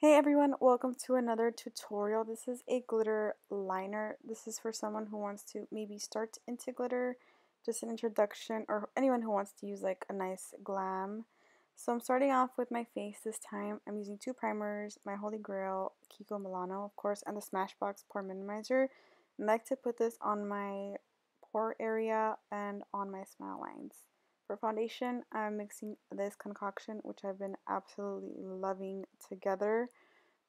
Hey everyone, welcome to another tutorial. This is a glitter liner. This is for someone who wants to maybe start into glitter, just an introduction, or anyone who wants to use like a nice glam. So I'm starting off with my face this time. I'm using two primers, my Holy Grail, Kiko Milano, of course, and the Smashbox Pore Minimizer. I like to put this on my pore area and on my smile lines. For foundation, I'm mixing this concoction, which I've been absolutely loving together,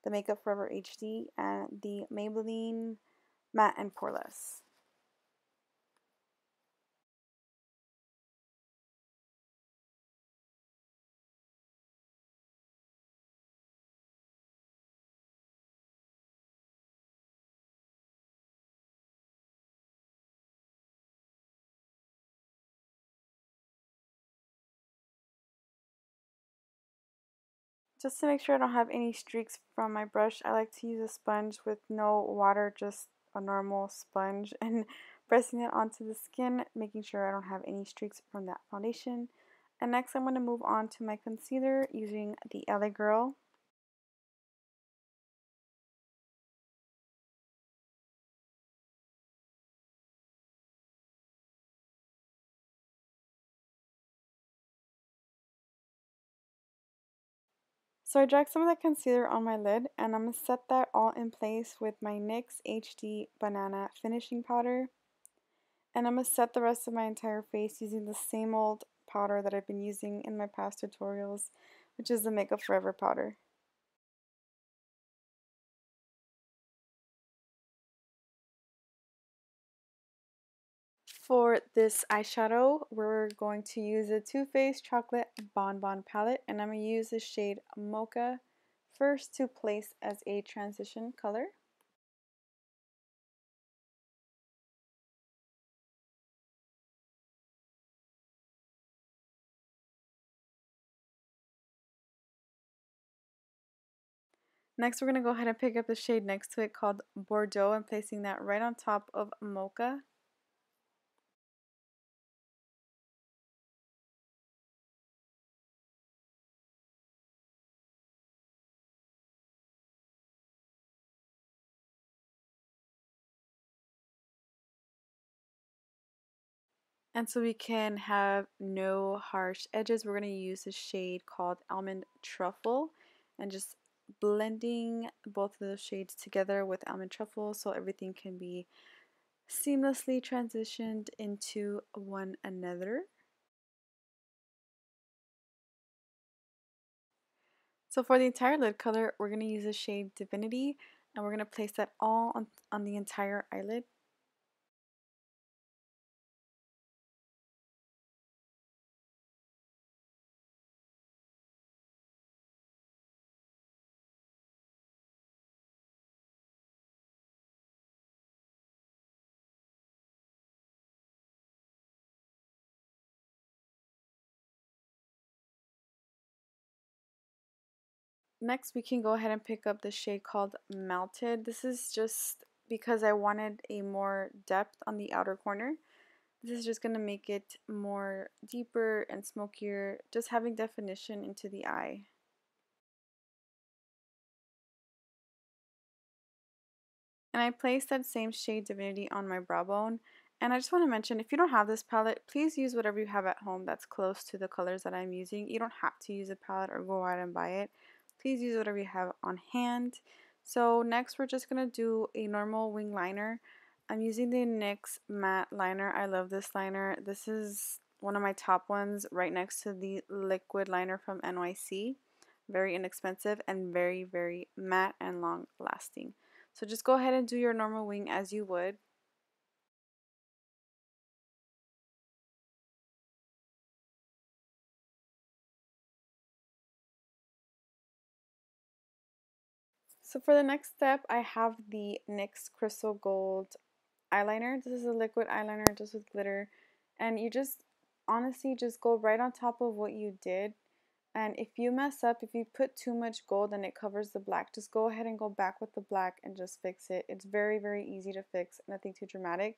the Makeup Forever HD and the Maybelline Matte and Poreless. Just to make sure I don't have any streaks from my brush, I like to use a sponge with no water, just a normal sponge, and pressing it onto the skin, making sure I don't have any streaks from that foundation. And next I'm going to move on to my concealer using the LA Girl. So I dragged some of that concealer on my lid, and I'm going to set that all in place with my NYX HD Banana Finishing Powder. And I'm going to set the rest of my entire face using the same old powder that I've been using in my past tutorials, which is the Makeup Forever powder. For this eyeshadow, we're going to use a Too Faced Chocolate Bonbon palette, and I'm going to use the shade Mocha first to place as a transition color. Next, we're going to go ahead and pick up the shade next to it called Bordeaux and placing that right on top of Mocha. And so we can have no harsh edges, we're going to use a shade called Almond Truffle and just blending both of those shades together with Almond Truffle so everything can be seamlessly transitioned into one another. So for the entire lid color, we're going to use the shade Divinity, and we're going to place that all on the entire eyelid. Next, we can go ahead and pick up the shade called Melted. This is just because I wanted a more depth on the outer corner. This is just going to make it more deeper and smokier, just having definition into the eye. And I placed that same shade Divinity on my brow bone. And I just want to mention, if you don't have this palette, please use whatever you have at home that's close to the colors that I'm using. You don't have to use a palette or go out and buy it. Please use whatever you have on hand. So next we're just going to do a normal wing liner. I'm using the NYX matte liner. I love this liner. This is one of my top ones right next to the liquid liner from NYC. Very inexpensive and very, very matte and long lasting. So just go ahead and do your normal wing as you would. So for the next step, I have the NYX Crystal Gold eyeliner. This is a liquid eyeliner just with glitter. And you just honestly just go right on top of what you did. And if you mess up, if you put too much gold and it covers the black, just go ahead and go back with the black and just fix it. It's very, very easy to fix, nothing too dramatic.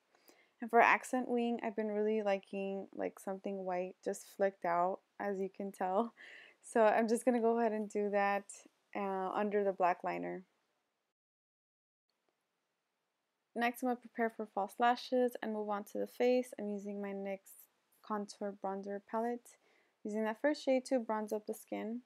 And for accent wing, I've been really liking like something white just flicked out, as you can tell. So I'm just going to go ahead and do that. under the black liner. Next, I'm going to prepare for false lashes and move on to the face. I'm using my NYX Contour Bronzer palette. Using that first shade to bronze up the skin.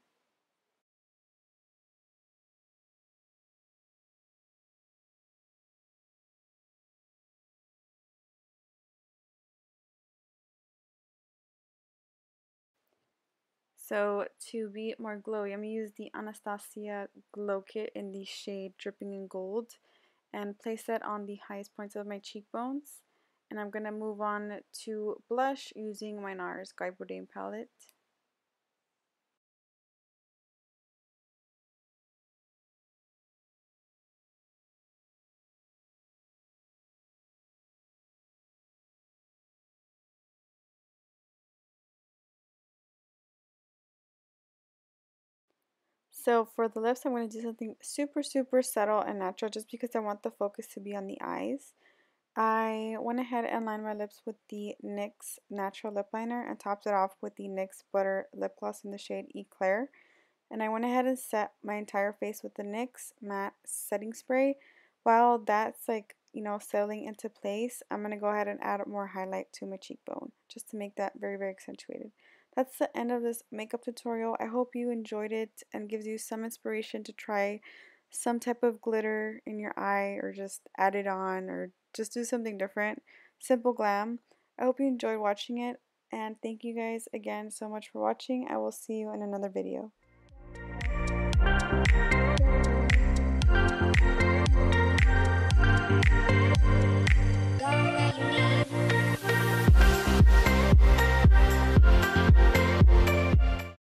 So to be more glowy, I'm going to use the Anastasia Glow Kit in the shade Dripping in Gold and place that on the highest points of my cheekbones. And I'm going to move on to blush using my NARS Guy Bourdain palette. So for the lips, I'm going to do something super, super subtle and natural just because I want the focus to be on the eyes. I went ahead and lined my lips with the NYX Natural Lip Liner and topped it off with the NYX Butter Lip Gloss in the shade Eclair. And I went ahead and set my entire face with the NYX Matte Setting Spray. While that's settling into place, I'm going to go ahead and add more highlight to my cheekbone just to make that very, very accentuated. That's the end of this makeup tutorial. I hope you enjoyed it and gives you some inspiration to try some type of glitter in your eye or just add it on or just do something different. Simple glam. I hope you enjoyed watching it and thank you guys again so much for watching. I will see you in another video.